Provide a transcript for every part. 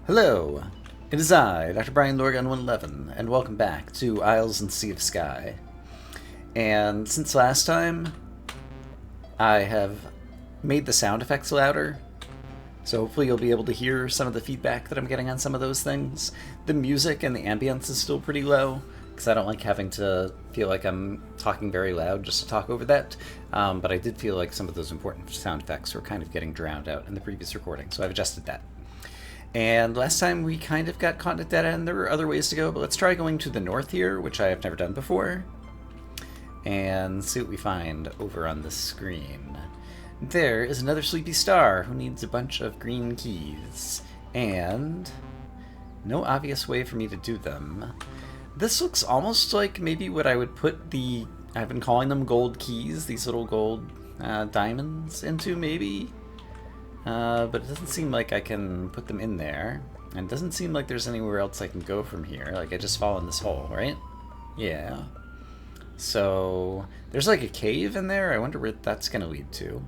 Hello, it is I, Dr. Brian Lorgan 111, and welcome back to Isles and Sea of Sky. And since last time, I have made the sound effects louder, so hopefully you'll be able to hear some of the feedback that I'm getting on some of those things. The music and the ambience is still pretty low, because I don't like having to feel like I'm talking very loud just to talk over that, but I did feel like some of those important sound effects were kind of getting drowned out in the previous recording, so I've adjusted that. And last time we kind of got caught at that end. There were other ways to go, but let's try going to the north here, which I have never done before, and see what we find over on the screen. There is another sleepy star who needs a bunch of green keys, and no obvious way for me to do them. This looks almost like maybe what I would put I've been calling them gold keys, these little gold diamonds into, maybe? But it doesn't seem like I can put them in there. And it doesn't seem like there's anywhere else I can go from here. Like, I just fall in this hole, right? Yeah. So, there's like a cave in there. I wonder where that's going to lead to.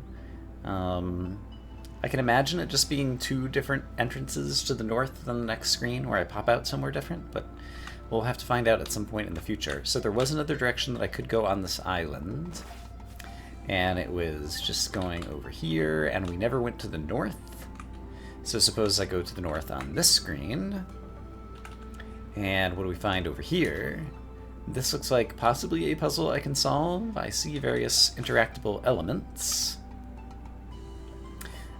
I can imagine it just being two different entrances to the north on the next screen where I pop out somewhere different, but we'll have to find out at some point in the future. So there was another direction that I could go on this island. And it was just going over here, and we never went to the north. So suppose I go to the north on this screen. And what do we find over here? This looks like possibly a puzzle I can solve. I see various interactable elements.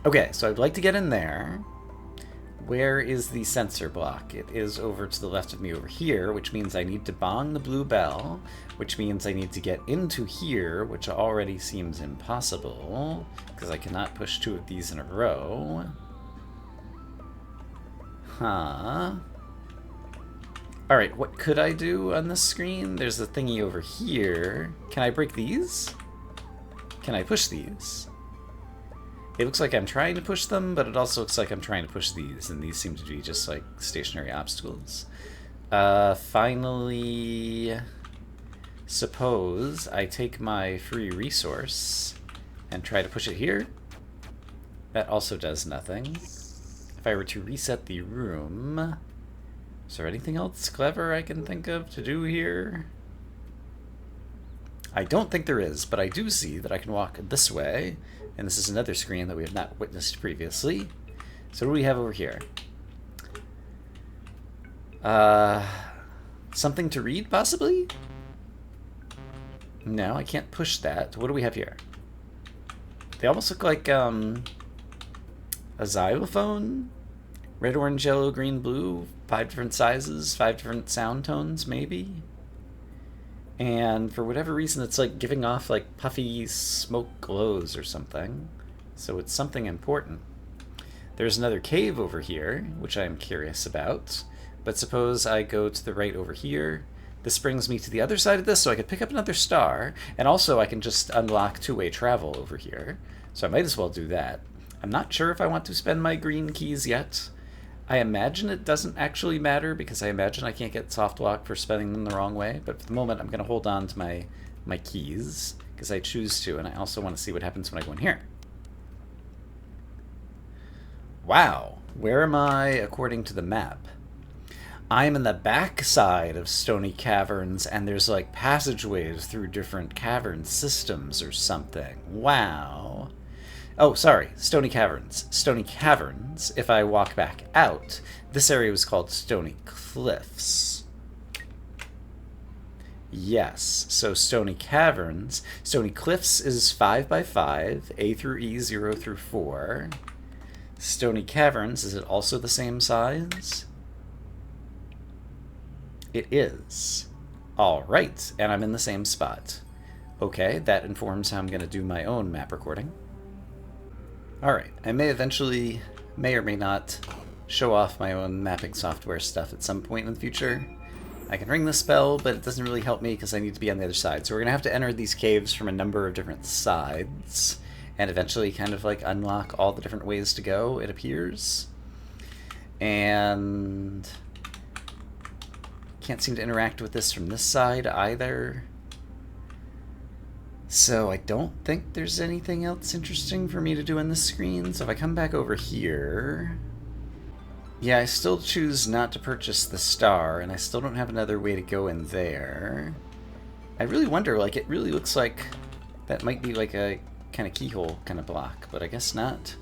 Okay, so I'd like to get in there. Where is the sensor block? It is over to the left of me over here, which means I need to bong the blue bell, which means I need to get into here, which already seems impossible, because I cannot push two of these in a row. Huh. Alright, what could I do on this screen? There's a thingy over here. Can I break these? Can I push these? It looks like I'm trying to push them, but it also looks like I'm trying to push these, and these seem to be just like stationary obstacles. Finally, suppose I take my free resource and try to push it here. That also does nothing. If I were to reset the room, is there anything else clever I can think of to do here? I don't think there is, but I do see that I can walk this way. And this is another screen that we have not witnessed previously. So what do we have over here? Something to read, possibly? No, I can't push that. What do we have here? They almost look like a xylophone? Red, orange, yellow, green, blue. 5 different sizes, 5 different sound tones, maybe? And for whatever reason, it's like giving off like puffy smoke glows or something. So it's something important. There's another cave over here, which I'm curious about. But suppose I go to the right over here. This brings me to the other side of this, so I could pick up another star. And also I can just unlock two-way travel over here. So I might as well do that. I'm not sure if I want to spend my green keys yet. I imagine it doesn't actually matter, because I imagine I can't get soft lock for spending them the wrong way, but for the moment I'm going to hold on to my keys, because I choose to, and I also want to see what happens when I go in here. Wow, where am I according to the map? I am in the back side of Stony Caverns, and there's like passageways through different cavern systems or something. Wow. Oh, sorry, Stony Caverns. Stony Caverns, if I walk back out, this area was called Stony Cliffs. Yes, so Stony Caverns. Stony Cliffs is 5 by 5, A through E, 0 through 4. Stony Caverns, is it also the same size? It is. Alright, and I'm in the same spot. Okay, that informs how I'm going to do my own map recording. Alright, I may or may not, show off my own mapping software stuff at some point in the future. I can ring the spell, but it doesn't really help me because I need to be on the other side. So we're going to have to enter these caves from a number of different sides, and eventually kind of like unlock all the different ways to go, it appears. And can't seem to interact with this from this side either. So I don't think there's anything else interesting for me to do on this screen. So if I come back over here, Yeah, I still choose not to purchase the star, and I still don't have another way to go in there. I really wonder, like, it really looks like that might be like a kind of keyhole kind of block, but I guess not.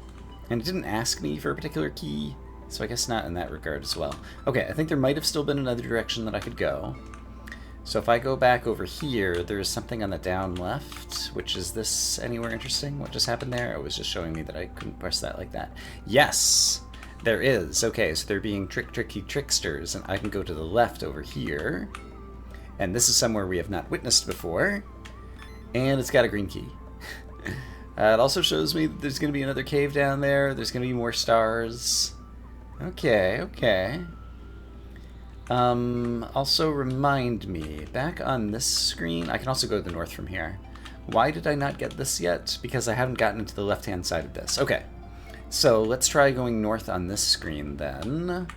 And it didn't ask me for a particular key, so I guess not in that regard as well. Okay, I think there might have still been another direction that I could go. So if I go back over here, there's something on the down left, which is this anywhere interesting? What just happened there? It was just showing me that I couldn't press that like that. Yes, there is. Okay, so they're being tricky tricksters, and I can go to the left over here. And this is somewhere we have not witnessed before. And it's got a green key. It also shows me that there's going to be another cave down there. There's going to be more stars. Okay, okay. Also remind me, back on this screen, I can also go to the north from here. Why did I not get this yet? Because I haven't gotten into the left-hand side of this. Okay, so let's try going north on this screen then.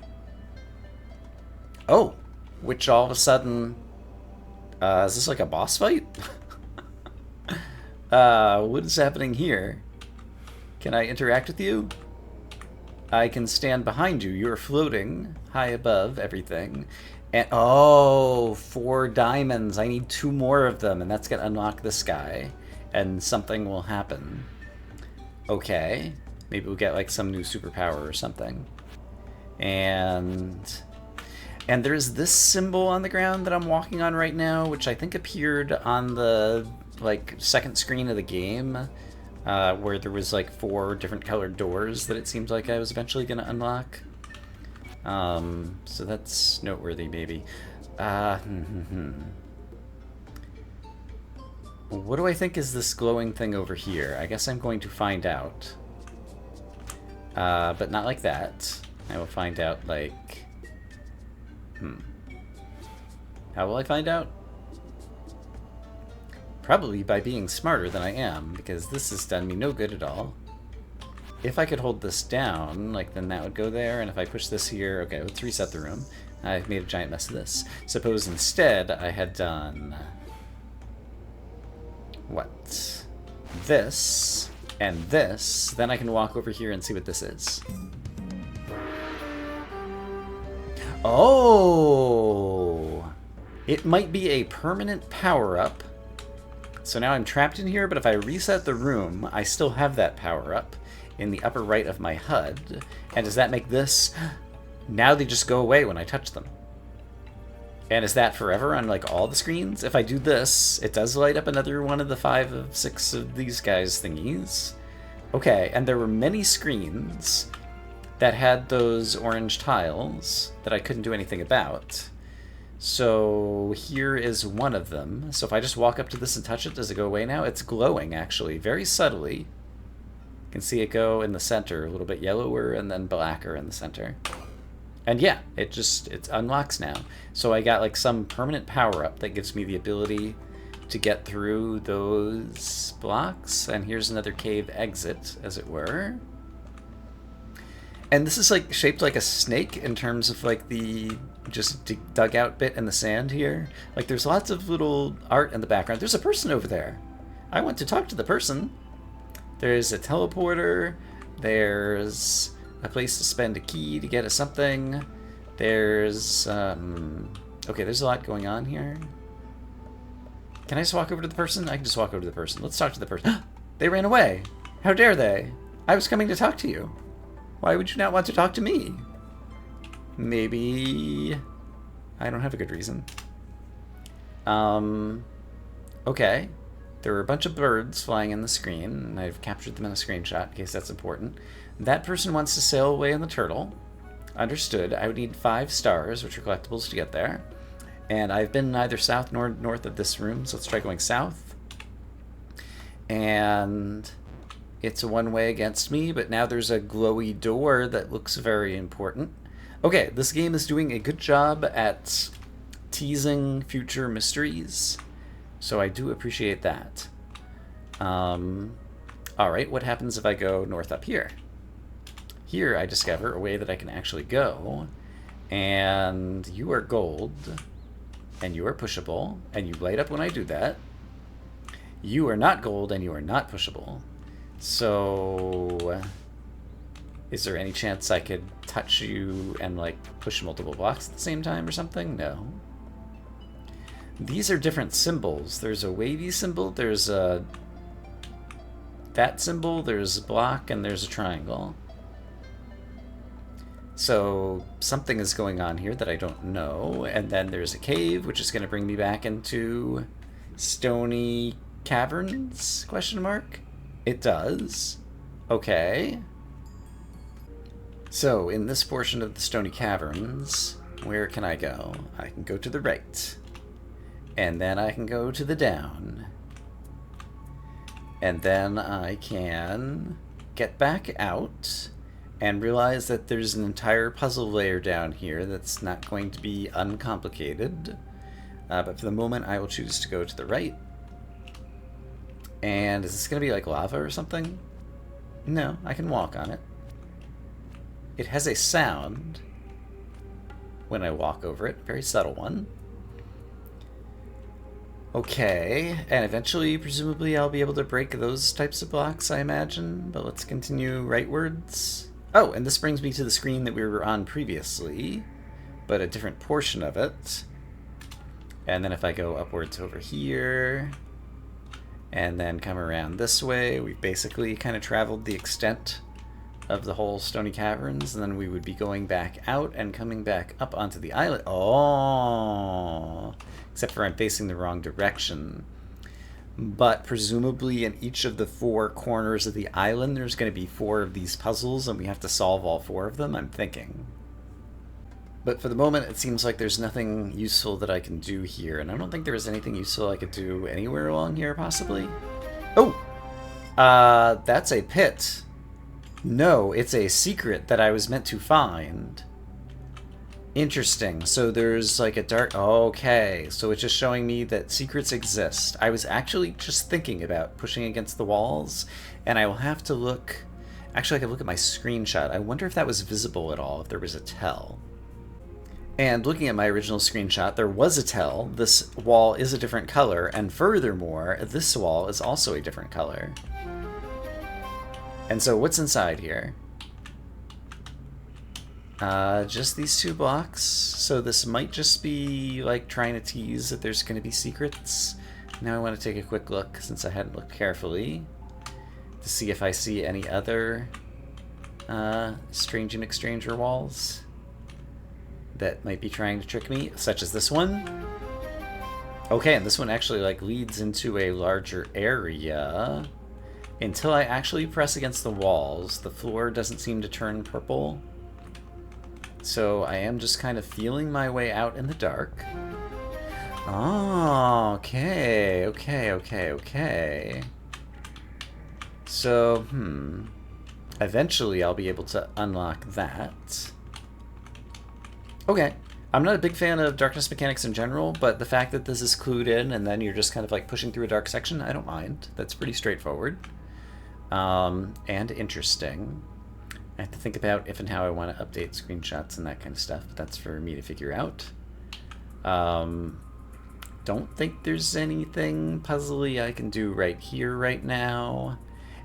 Oh, which all of a sudden, is this like a boss fight? What is happening here? Can I interact with you? I can stand behind you. You're floating high above everything. And oh, 4 diamonds. I need 2 more of them, and that's going to unlock this guy. And something will happen. Okay. Maybe we'll get like some new superpower or something. And there's this symbol on the ground that I'm walking on right now, which I think appeared on the like second screen of the game. Where there was like 4 different colored doors that it seems like I was eventually going to unlock. So that's noteworthy, maybe. What do I think is this glowing thing over here? I guess I'm going to find out. But not like that. I will find out like... How will I find out? Probably by being smarter than I am, because this has done me no good at all. If I could hold this down, like, then that would go there, and if I push this here... Okay, let's reset the room. I've made a giant mess of this. Suppose instead I had done... What? This, and this, then I can walk over here and see what this is. Oh! It might be a permanent power-up. So now I'm trapped in here, but if I reset the room, I still have that power-up in the upper right of my HUD. And does that make this... Now they just go away when I touch them. And is that forever on like all the screens? If I do this, it does light up another one of the 5 of 6 of these guys thingies. Okay, and there were many screens that had those orange tiles that I couldn't do anything about. So here is one of them. So if I just walk up to this and touch it, does it go away now? It's glowing, actually, very subtly. You can see it go in the center, a little bit yellower and then blacker in the center. And yeah, it unlocks now. So I got like some permanent power-up that gives me the ability to get through those blocks. And here's another cave exit, as it were. And this is like shaped like a snake in terms of like the just dug out bit in the sand here. Like there's lots of little art in the background. There's a person over there. I want to talk to the person. There's a teleporter. There's a place to spend a key to get a something. There's okay, there's a lot going on here. Can I just walk over to the person? I can just walk over to the person. Let's talk to the person. They ran away. How dare they? I was coming to talk to you. Why would you not want to talk to me? Maybe I don't have a good reason. Okay. There were a bunch of birds flying in the screen, and I've captured them in a screenshot in case that's important. That person wants to sail away in the turtle. Understood. I would need 5 stars, which are collectibles, to get there. And I've been neither south nor north of this room, so let's try going south. And it's a one-way against me, but now there's a glowy door that looks very important. Okay, this game is doing a good job at teasing future mysteries, so I do appreciate that. Alright, what happens if I go north up here? Here I discover a way that I can actually go, and you are gold, and you are pushable, and you light up when I do that. You are not gold, and you are not pushable. So Is there any chance I could touch you and, like, push multiple blocks at the same time or something? No. These are different symbols. There's a wavy symbol, there's a that symbol, there's a block, and there's a triangle. So something is going on here that I don't know. And then there's a cave, which is going to bring me back into stony caverns, question mark? It does. Okay. So in this portion of the stony caverns, where can I go? I can go to the right. And then I can go to the down. And then I can get back out and realize that there's an entire puzzle layer down here that's not going to be uncomplicated. But for the moment, I will choose to go to the right. And is this going to be like lava or something? No, I can walk on it. It has a sound when I walk over it, very subtle one. Okay, and eventually, presumably, I'll be able to break those types of blocks, I imagine. But let's continue rightwards. Oh, and this brings me to the screen that we were on previously, but a different portion of it. And then if I go upwards over here, and then come around this way, we've basically kind of traveled the extent of the whole stony caverns, and then we would be going back out and coming back up onto the island. Oh, except for I'm facing the wrong direction. But presumably in each of the 4 corners of the island, there's going to be 4 of these puzzles, and we have to solve all 4 of them, I'm thinking. But for the moment, it seems like there's nothing useful that I can do here, and I don't think there was anything useful I could do anywhere along here, possibly. Oh! That's a pit. No, it's a secret that I was meant to find. Interesting. So there's like a dark... Okay, so it's just showing me that secrets exist. I was actually just thinking about pushing against the walls, and I will have to look... Actually, I could look at my screenshot. I wonder if that was visible at all, if there was a tell. And looking at my original screenshot, there was a tell. This wall is a different color, and furthermore, this wall is also a different color. And so what's inside here? Just these 2 blocks. So this might just be like trying to tease that there's going to be secrets. Now I want to take a quick look, since I hadn't looked carefully, to see if I see any other strange and extranger walls that might be trying to trick me, such as this one. Okay, and this one actually like leads into a larger area. Until I actually press against the walls, the floor doesn't seem to turn purple. So I am just kind of feeling my way out in the dark. Oh, okay, okay. So, eventually I'll be able to unlock that. Okay. I'm not a big fan of darkness mechanics in general, but the fact that this is clued in and then you're just kind of like pushing through a dark section, I don't mind. That's pretty straightforward. And interesting. I have to think about if and how I want to update screenshots and that kind of stuff, but that's for me to figure out. Don't think there's anything puzzly I can do right here right now.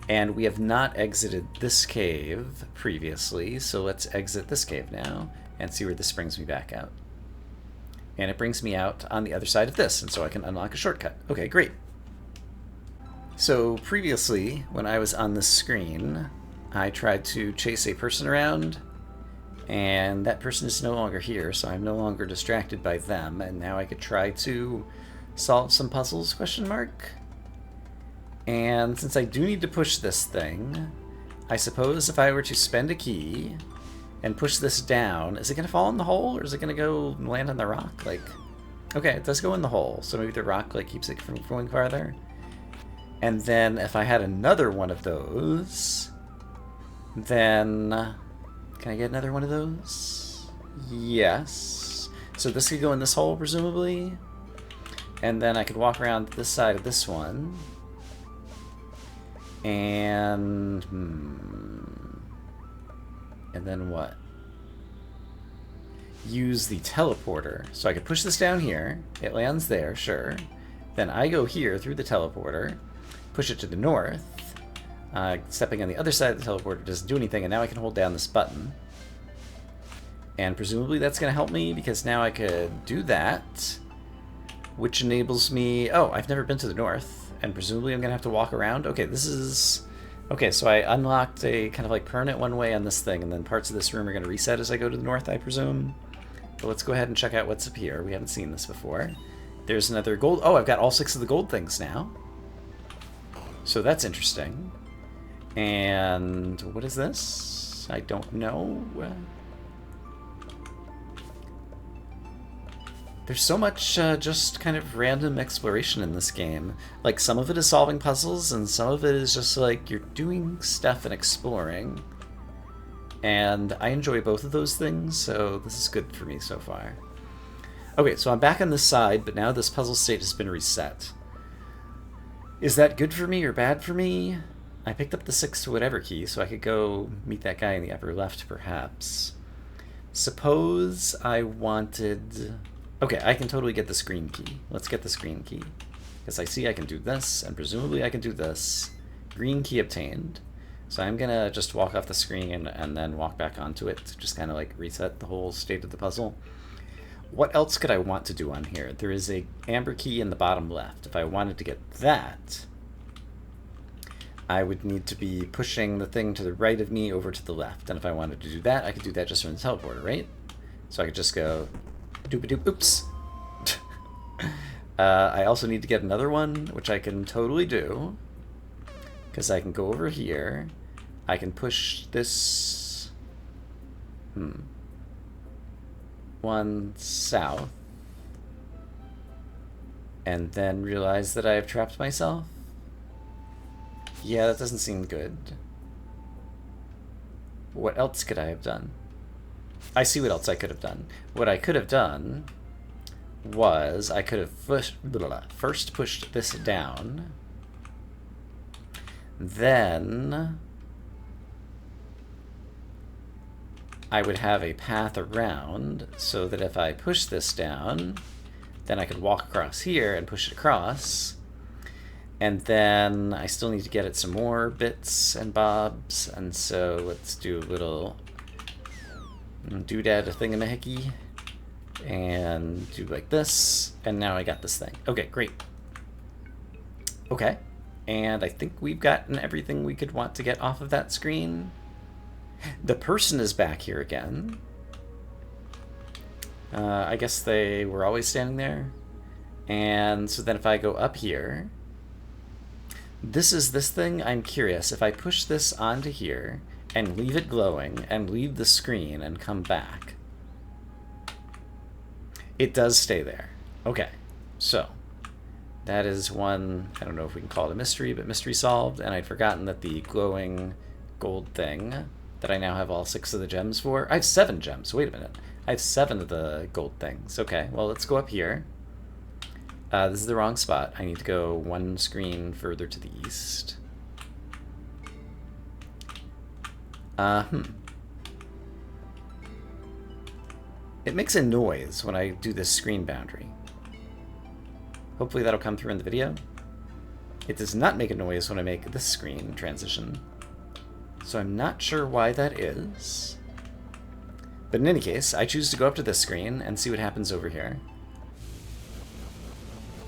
And we have not exited this cave previously, so let's exit this cave now and see where this brings me back out. And it brings me out on the other side of this, and so I can unlock a shortcut. Okay, great. So previously, when I was on this screen, I tried to chase a person around, and that person is no longer here, so I'm no longer distracted by them, and now I could try to solve some puzzles, question mark? And since I do need to push this thing, I suppose if I were to spend a key and push this down, is it going to fall in the hole, or is it going to go land on the rock? Like, okay, it does go in the hole, so maybe the rock like keeps it from going farther. And then if I had another one of those, then can I get another one of those? Yes. So this could go in this hole, presumably. And then I could walk around this side of this one. And then what? Use the teleporter. So I could push this down here. It lands there, sure. Then I go here through the teleporter, push it to the north. Stepping on the other side of the teleporter doesn't do anything, and now I can hold down this button. And presumably that's going to help me, because now I could do that, which enables me... Oh, I've never been to the north, and presumably I'm going to have to walk around. Okay, this is... Okay, so I unlocked a kind of like permanent one way on this thing, and then parts of this room are going to reset as I go to the north, I presume. But let's go ahead and check out what's up here. We haven't seen this before. There's another gold... Oh, I've got all 6 of the gold things now. So that's interesting. And what is this? I don't know. There's so much just kind of random exploration in this game. Like, some of it is solving puzzles, and some of it is just like you're doing stuff and exploring. And I enjoy both of those things, so this is good for me so far. Okay, so I'm back on this side, but now this puzzle state has been reset. Is that good for me or bad for me? I picked up the 6 to whatever key, so I could go meet that guy in the upper left, perhaps. Suppose I wanted... Okay, I can totally get the screen key. Let's get the screen key. Because I see I can do this, and presumably I can do this. Green key obtained. So I'm gonna just walk off the screen and then walk back onto it to just kind of like reset the whole state of the puzzle. What else could I want to do on here? There is a amber key in the bottom left. If I wanted to get that, I would need to be pushing the thing to the right of me over to the left. And if I wanted to do that, I could do that just from the teleporter, right? So I could just go... Doop-a-doop, oops. I also need to get another one, which I can totally do. Because I can go over here. I can push this... one south. And then realize that I have trapped myself. Yeah, that doesn't seem good. What else could I have done? I see what else I could have done. What I could have done was I could have first pushed this down. Then I would have a path around so that if I push this down, then I could walk across here and push it across. And then I still need to get it some more bits and bobs, and so let's do a little doodad thingamahickey and do like this, and now I got this thing. Okay, great. Okay, and I think we've gotten everything we could want to get off of that screen. The person is back here again. I guess they were always standing there. And so then if I go up here, this is this thing. I'm curious. If I push this onto here and leave it glowing and leave the screen and come back, it does stay there. Okay, so that is one, I don't know if we can call it a mystery, but mystery solved. And I'd forgotten that the glowing gold thing that I now have all 6 of the gems for. I have 7 gems. Wait a minute. I have 7 of the gold things. Okay, well, let's go up here. This is the wrong spot. I need to go one screen further to the east. It makes a noise when I do this screen boundary. Hopefully that'll come through in the video. It does not make a noise when I make this screen transition. So I'm not sure why that is. But in any case, I choose to go up to this screen and see what happens over here.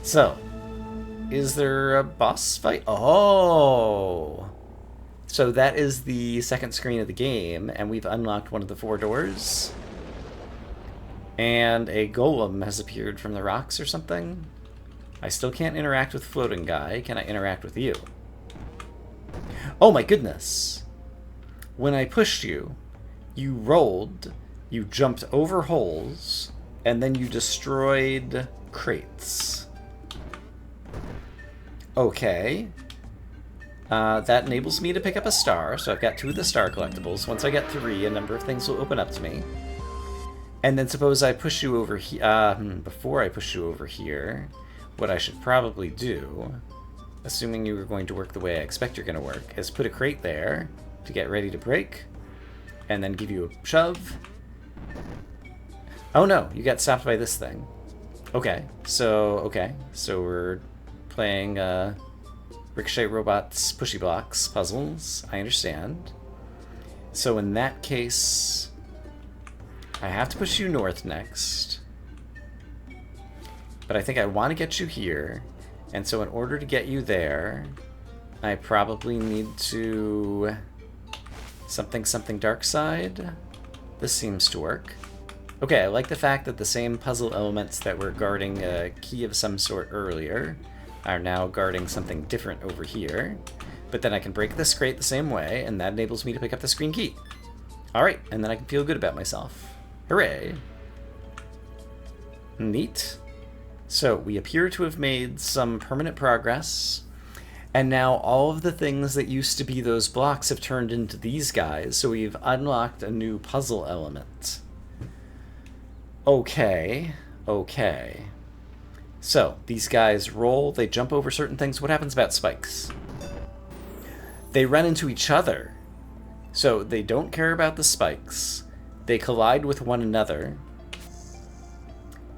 So, is there a boss fight? Oh! So that is the second screen of the game, and we've unlocked one of the 4 doors. And a golem has appeared from the rocks or something. I still can't interact with floating guy. Can I interact with you? Oh my goodness! When I pushed you, you rolled, you jumped over holes, and then you destroyed crates. Okay. That enables me to pick up a star, so I've got 2 of the star collectibles. Once I get 3, a number of things will open up to me. And then suppose I push you over here. Before I push you over here, what I should probably do, assuming you were going to work the way I expect you're going to work, is put a crate there to get ready to break, and then give you a shove. Oh no, you got stopped by this thing. Okay, so we're playing Ricochet robots, pushy blocks, puzzles. I understand. So in that case, I have to push you north next. But I think I want to get you here. And so in order to get you there, I probably need to... something dark side. This seems to work. Okay, I like the fact that the same puzzle elements that were guarding a key of some sort earlier are now guarding something different over here. But then I can break this crate the same way, and that enables me to pick up the screen key. Alright, and then I can feel good about myself. Hooray! Neat. So, we appear to have made some permanent progress, and now all of the things that used to be those blocks have turned into these guys, so we've unlocked a new puzzle element. Okay, okay. So, these guys roll, they jump over certain things. What happens about spikes? They run into each other. So, they don't care about the spikes. They collide with one another.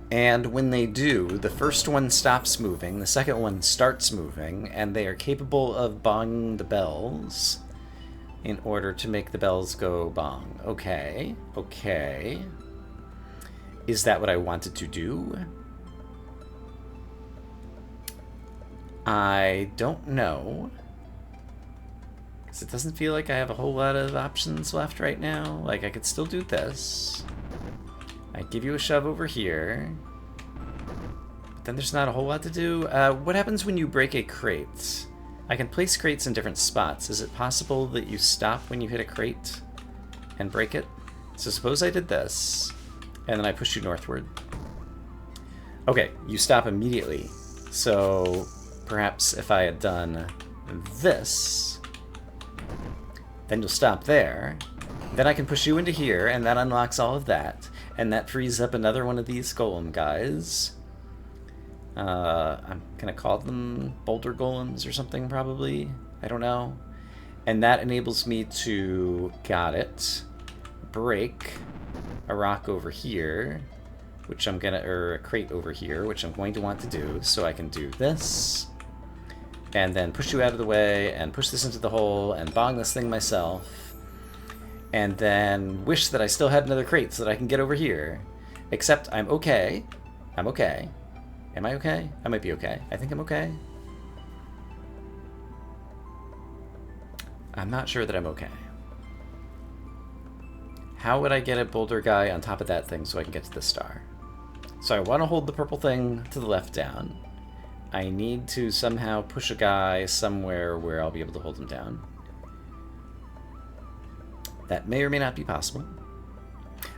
And when they do, the first one stops moving, the second one starts moving, and they are capable of bonging the bells in order to make the bells go bong. Okay, okay. Is that what I wanted to do? I don't know. Because it doesn't feel like I have a whole lot of options left right now. Like, I could still do this. I give you a shove over here. But then there's not a whole lot to do. What happens when you break a crate? I can place crates in different spots. Is it possible that you stop when you hit a crate and break it? So suppose I did this, and then I push you northward. Okay, you stop immediately. So perhaps if I had done this, then you'll stop there. Then I can push you into here, and that unlocks all of that. And that frees up another one of these golem guys. I'm gonna call them boulder golems or something, probably. I don't know. And that enables me to, got it, break a rock over here, which I'm gonna, or a crate over here, which I'm going to want to do. So I can do this, and then push you out of the way, and push this into the hole, and bong this thing myself. And then wish that I still had another crate so that I can get over here. Except I'm okay. I'm okay. Am I okay? I might be okay. I think I'm okay. I'm not sure that I'm okay. How would I get a boulder guy on top of that thing so I can get to the star? So I want to hold the purple thing to the left down. I need to somehow push a guy somewhere where I'll be able to hold him down. That may or may not be possible.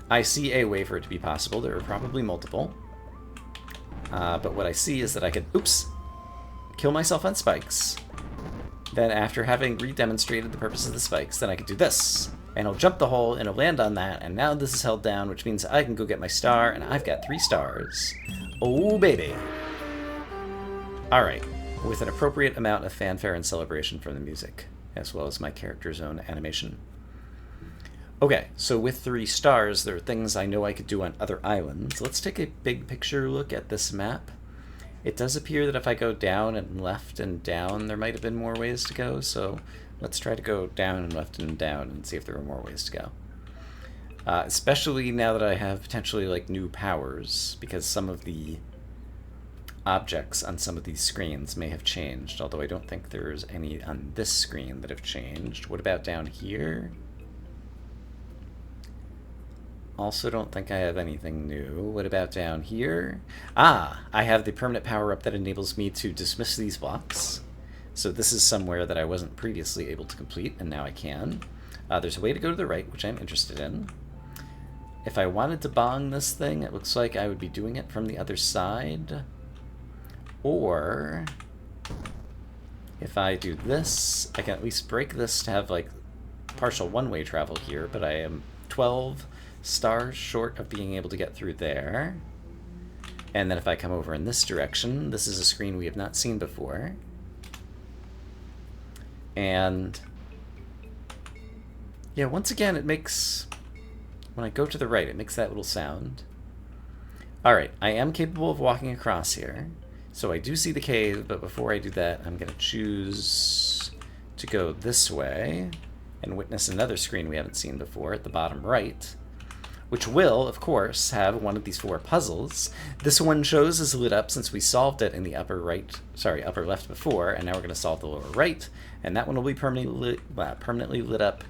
I see a way for it to be possible. There are probably multiple. But what I see is that I could, oops, kill myself on spikes. Then after having re-demonstrated the purpose of the spikes, then I could do this. And I'll jump the hole, and it'll land on that, and now this is held down, which means I can go get my star, and I've got 3 stars. Oh, baby. Alright, with an appropriate amount of fanfare and celebration from the music, as well as my character's own animation. Okay, so with 3 stars, there are things I know I could do on other islands. Let's take a big picture look at this map. It does appear that if I go down and left and down, there might have been more ways to go, so let's try to go down and left and down and see if there are more ways to go. Especially now that I have potentially like new powers, because some of the objects on some of these screens may have changed, although I don't think there's any on this screen that have changed. What about down here? Also don't think I have anything new. What about down here? Ah, I have the permanent power-up that enables me to dismiss these blocks. So this is somewhere that I wasn't previously able to complete, and now I can. There's a way to go to the right, which I'm interested in. If I wanted to bong this thing, it looks like I would be doing it from the other side. Or if I do this, I can at least break this to have like partial one-way travel here, but I am 12 stars short of being able to get through there. And then if I come over in this direction, this is a screen we have not seen before. And yeah, once again, it makes, when I go to the right, it makes that little sound. Alright, I am capable of walking across here. So I do see the cave, but before I do that, I'm going to choose to go this way and witness another screen we haven't seen before at the bottom right, which will, of course, have one of these 4 puzzles. This one shows is lit up since we solved it in the upper left before, and now we're going to solve the lower right, and that one will be permanently lit up,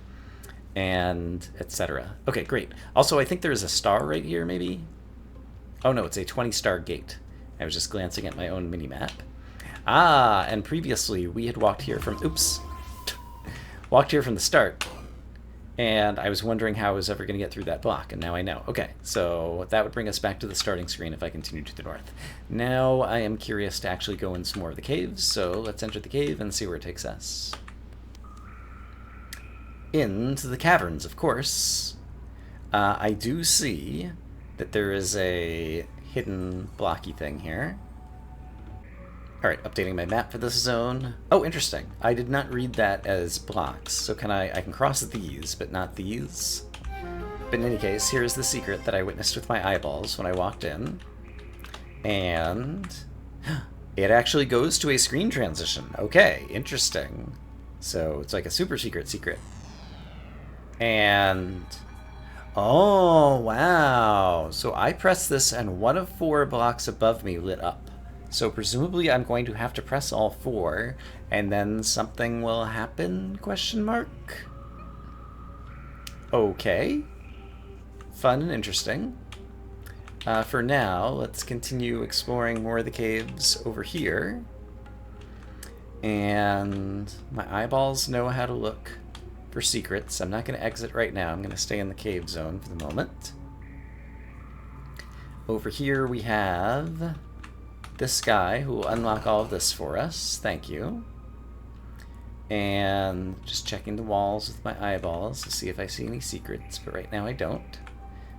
and etc. Okay, great. Also, I think there's a star right here, maybe? Oh no, it's a 20-star gate. I was just glancing at my own mini-map. Ah, and previously we had walked here from... Oops. Walked here from the start. And I was wondering how I was ever going to get through that block, and now I know. Okay, so that would bring us back to the starting screen if I continue to the north. Now I am curious to actually go in some more of the caves, so let's enter the cave and see where it takes us. Into the caverns, of course. I do see that there is a hidden blocky thing here. Alright, updating my map for this zone. Oh, interesting. I did not read that as blocks, so I can cross these, but not these. But in any case, here's the secret that I witnessed with my eyeballs when I walked in. And it actually goes to a screen transition. Okay, interesting. So it's like a super secret. And... oh, wow. So I pressed this and one of 4 blocks above me lit up. So presumably I'm going to have to press all 4, and then something will happen, question mark? Okay. Fun and interesting. For now, let's continue exploring more of the caves over here. And my eyeballs know how to look for secrets. I'm not going to exit right now. I'm going to stay in the cave zone for the moment. Over here we have... this guy who will unlock all of this for us. Thank you. And just checking the walls with my eyeballs to see if I see any secrets, but right now I don't.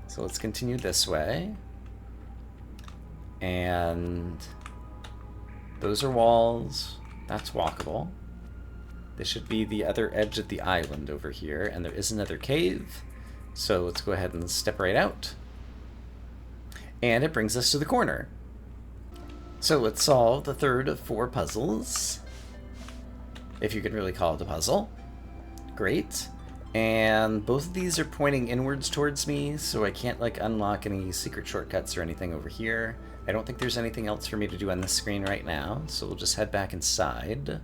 So let's continue this way. And those are walls. That's walkable. This should be the other edge of the island over here, and there is another cave. So let's go ahead and step right out. And it brings us to the corner. So let's solve the third of 4 puzzles. If you can really call it a puzzle. Great. And both of these are pointing inwards towards me, so I can't like unlock any secret shortcuts or anything over here. I don't think there's anything else for me to do on this screen right now, so we'll just head back inside.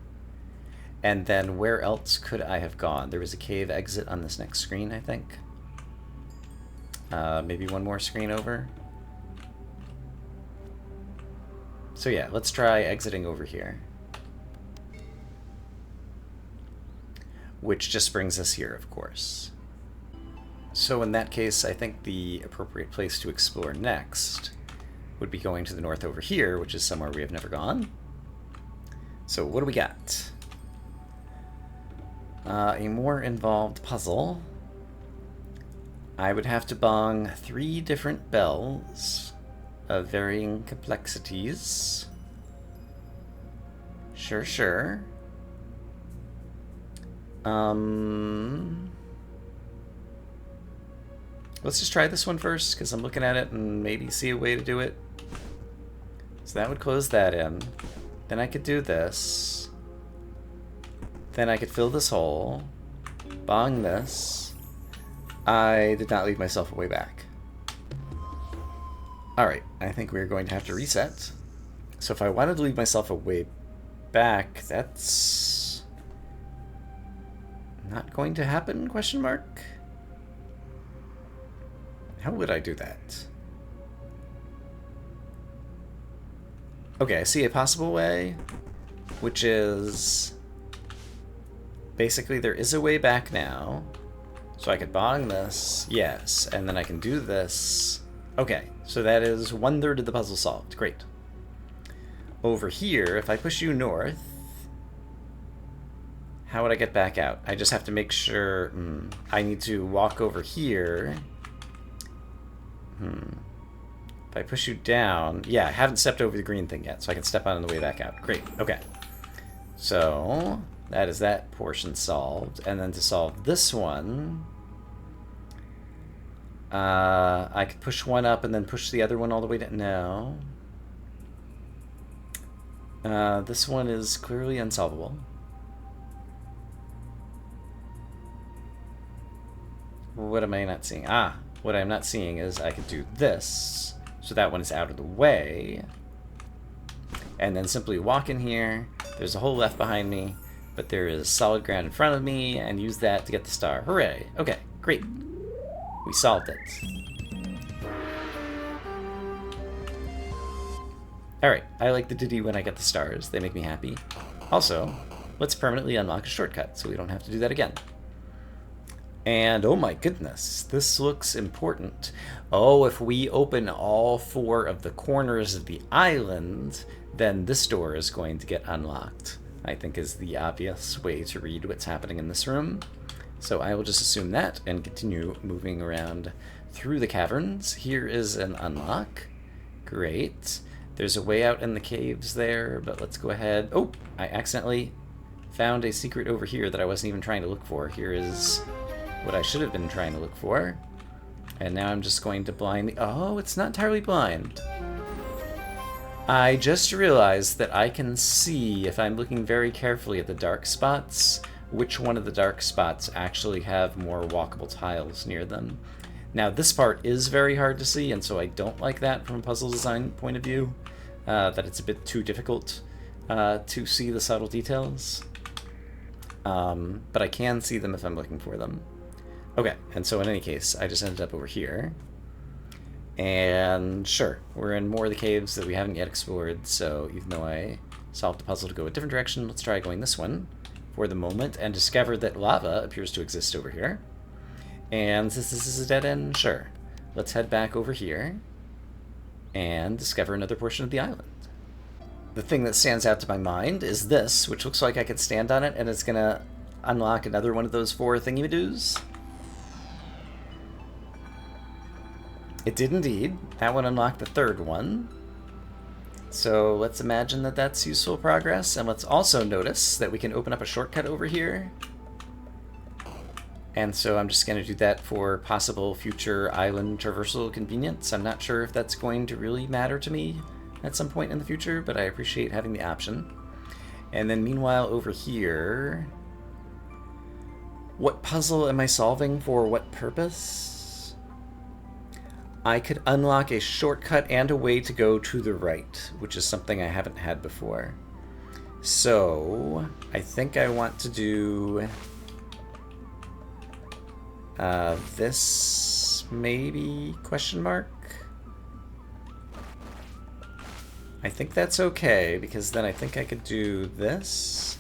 And then where else could I have gone? There was a cave exit on this next screen, I think. Maybe one more screen over. So yeah, let's try exiting over here. Which just brings us here, of course. So in that case, I think the appropriate place to explore next would be going to the north over here, which is somewhere we have never gone. So what do we got? A more involved puzzle. I would have to bong 3 different bells of varying complexities. Sure. Let's just try this one first, because I'm looking at it and maybe see a way to do it. So that would close that in. Then I could do this. Then I could fill this hole. Bong this. I did not leave myself a way back. Alright, I think we're going to have to reset. So if I wanted to leave myself a way back, that's not going to happen, question mark? How would I do that? Okay, I see a possible way, which is basically there is a way back now. So I could bong this, yes, and then I can do this. Okay, so that is 1/3 of the puzzle solved. Great. Over here, if I push you north, how would I get back out? I just have to make sure... I need to walk over here. If I push you down... Yeah, I haven't stepped over the green thing yet, so I can step on the way back out. Great, okay. So, that is that portion solved. And then to solve this one... I could push one up and then push the other one all the way down. No. This one is clearly unsolvable. What am I not seeing? Ah, what I'm not seeing is I could do this, so that one is out of the way, and then simply walk in here. There's a hole left behind me, but there is solid ground in front of me, and use that to get the star. Hooray! Okay, great. We solved it. Alright, I like the ditty when I get the stars. They make me happy. Also, let's permanently unlock a shortcut, so we don't have to do that again. And oh my goodness, this looks important. Oh, if we open all 4 of the corners of the island, then this door is going to get unlocked, I think is the obvious way to read what's happening in this room. So I will just assume that and continue moving around through the caverns. Here is an unlock. Great. There's a way out in the caves there, but let's go ahead. Oh, I accidentally found a secret over here that I wasn't even trying to look for. Here is what I should have been trying to look for. And now I'm just going to blindly... Oh, it's not entirely blind. I just realized that I can see, if I'm looking very carefully at the dark spots, which one of the dark spots actually have more walkable tiles near them. Now, this part is very hard to see, and so I don't like that from a puzzle design point of view, that it's a bit too difficult to see the subtle details. But I can see them if I'm looking for them. Okay, and so in any case, I just ended up over here. And sure, we're in more of the caves that we haven't yet explored, so even though I solved the puzzle to go a different direction, let's try going this one for the moment and discover that lava appears to exist over here. And since this is a dead end, sure. Let's head back over here and discover another portion of the island. The thing that stands out to my mind is this, which looks like I could stand on it and it's gonna unlock another one of those 4 thingy-madoos. It did indeed. That one unlocked the 3rd one. So let's imagine that that's useful progress, and let's also notice that we can open up a shortcut over here. And so I'm just going to do that for possible future island traversal convenience. I'm not sure if that's going to really matter to me at some point in the future, but I appreciate having the option. And then meanwhile over here, what puzzle am I solving for what purpose? I could unlock a shortcut and a way to go to the right, which is something I haven't had before. So I think I want to do this, maybe, question mark? I think that's okay, because then I think I could do this.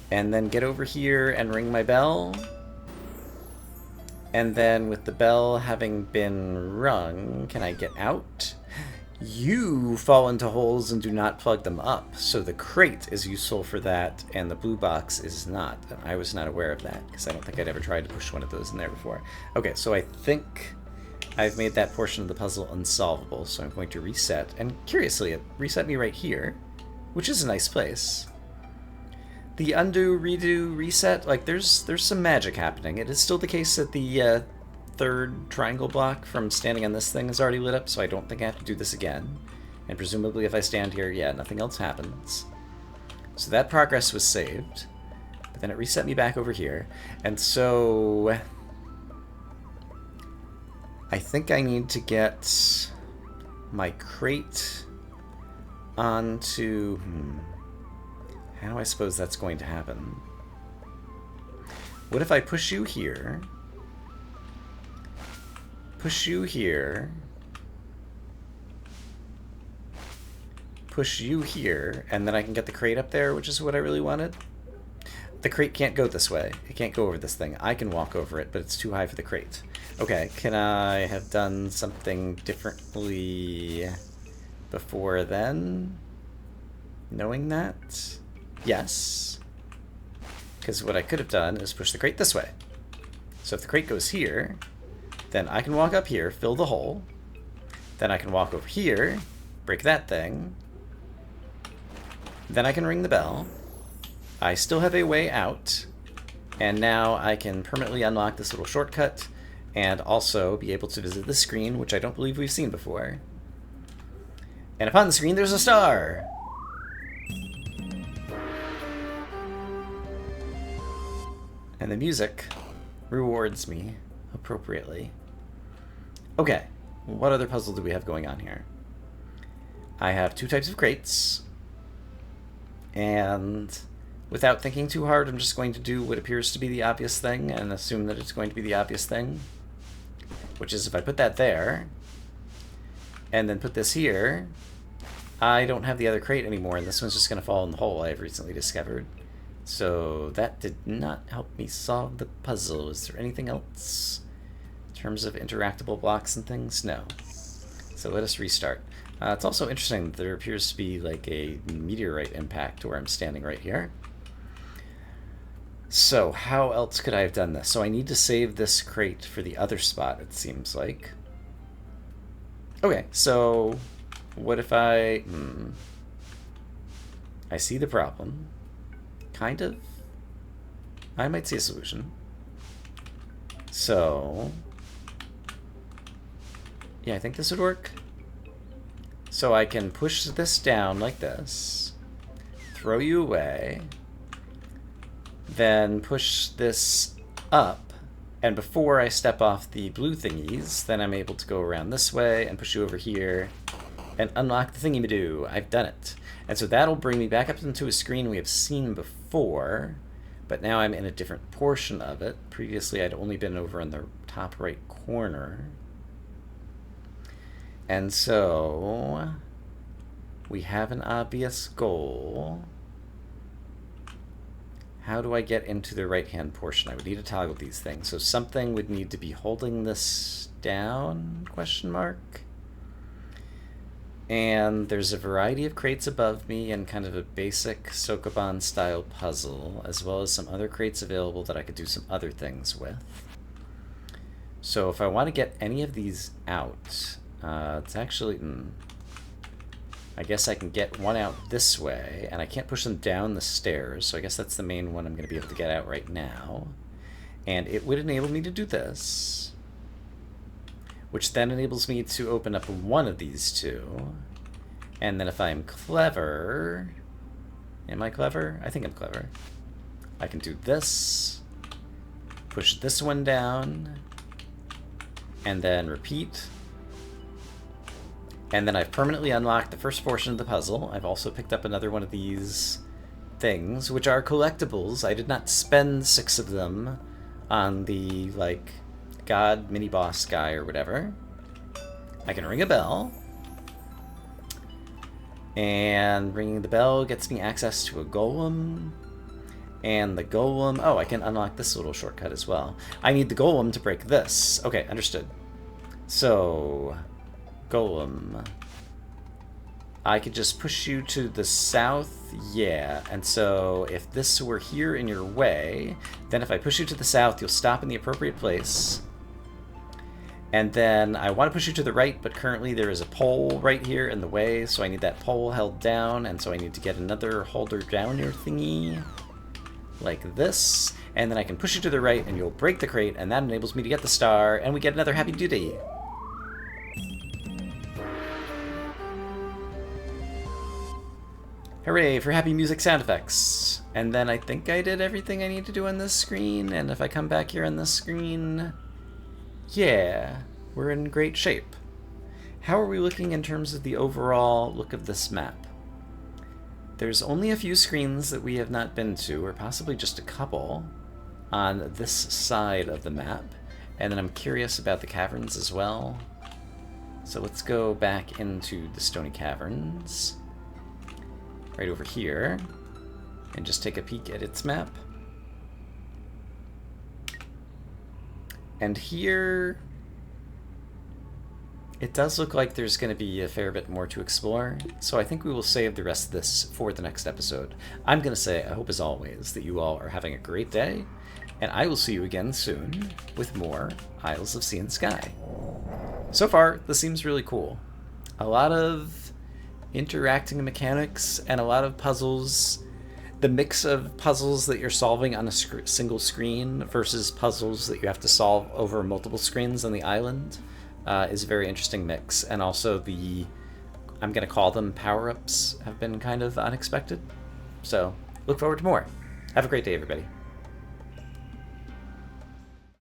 And then get over here and ring my bell. And then with the bell having been rung, can I get out? You fall into holes and do not plug them up, so the crate is useful for that, and the blue box is not. I was not aware of that, because I don't think I'd ever tried to push one of those in there before. Okay, so I think I've made that portion of the puzzle unsolvable, so I'm going to reset. And curiously, it reset me right here, which is a nice place. The undo, redo, reset, like there's some magic happening. It is still the case that the 3rd triangle block from standing on this thing is already lit up, so I don't think I have to do this again. And presumably if I stand here, yeah, nothing else happens. So that progress was saved, but then it reset me back over here. And so I think I need to get my crate onto... How do I suppose that's going to happen? What if I push you here? Push you here. Push you here, and then I can get the crate up there, which is what I really wanted. The crate can't go this way. It can't go over this thing. I can walk over it, but it's too high for the crate. Okay, can I have done something differently before then? Knowing that? Yes. Because what I could have done is push the crate this way. So if the crate goes here, then I can walk up here, fill the hole. Then I can walk over here, break that thing. Then I can ring the bell. I still have a way out. And now I can permanently unlock this little shortcut and also be able to visit the screen, which I don't believe we've seen before. And upon the screen, there's a star! And the music rewards me appropriately. Okay, what other puzzle do we have going on here? I have 2 types of crates. And without thinking too hard, I'm just going to do what appears to be the obvious thing and assume that it's going to be the obvious thing. Which is if I put that there, and then put this here, I don't have the other crate anymore, and this one's just going to fall in the hole I've recently discovered. So that did not help me solve the puzzle. Is there anything else in terms of interactable blocks and things? No. So let us restart. It's also interesting that there appears to be like a meteorite impact where I'm standing right here. So how else could I have done this? So I need to save this crate for the other spot, it seems like. Okay, so what if I see the problem. Kind of. I might see a solution. So yeah, I think this would work. So I can push this down like this, throw you away, then push this up, and before I step off the blue thingies, then I'm able to go around this way and push you over here and unlock the thingy-madoo. I've done it. And so that'll bring me back up into a screen we have seen before, but now I'm in a different portion of it. Previously I'd only been over in the top right corner. And so we have an obvious goal. How do I get into the right-hand portion? I would need to toggle these things. So something would need to be holding this down, question mark. And there's a variety of crates above me and kind of a basic sokoban style puzzle, as well as some other crates available that I could do some other things with. So if I want to get any of these out, it's actually... I guess I can get one out this way, and I can't push them down the stairs, so I guess that's the main one I'm going to be able to get out right now. And it would enable me to do this, which then enables me to open up one of these two. And then if I'm clever... Am I clever? I think I'm clever. I can do this, push this one down, and then repeat. And then I've permanently unlocked the first portion of the puzzle. I've also picked up another one of these things, which are collectibles. I did not spend 6 of them on the, like, god mini-boss guy or whatever. I can ring a bell. And ringing the bell gets me access to a golem. And the golem... Oh, I can unlock this little shortcut as well. I need the golem to break this. Okay, understood. So... Golem. I could just push you to the south, yeah, and so if this were here in your way, then if I push you to the south, you'll stop in the appropriate place. And then I want to push you to the right, but currently there is a pole right here in the way, so I need that pole held down, and so I need to get another holder downer thingy, like this, and then I can push you to the right, and you'll break the crate, and that enables me to get the star, and we get another happy duty. Hooray for happy music sound effects. And then I think I did everything I need to do on this screen, and if I come back here on this screen, yeah, we're in great shape. How are we looking in terms of the overall look of this map? There's only a few screens that we have not been to, or possibly just a couple, on this side of the map, and then I'm curious about the caverns as well. So let's go back into the Stony Caverns. Right over here, and just take a peek at its map. And here, it does look like there's going to be a fair bit more to explore, so I think we will save the rest of this for the next episode. I'm going to say, I hope as always, that you all are having a great day, and I will see you again soon with more Isles of Sea and Sky. So far, this seems really cool. A lot of interacting mechanics and a lot of puzzles. The mix of puzzles that you're solving on a single screen versus puzzles that you have to solve over multiple screens on the island is a very interesting mix. And also the I'm going to call them power-ups, have been kind of unexpected. So, look forward to more. Have a great day, everybody.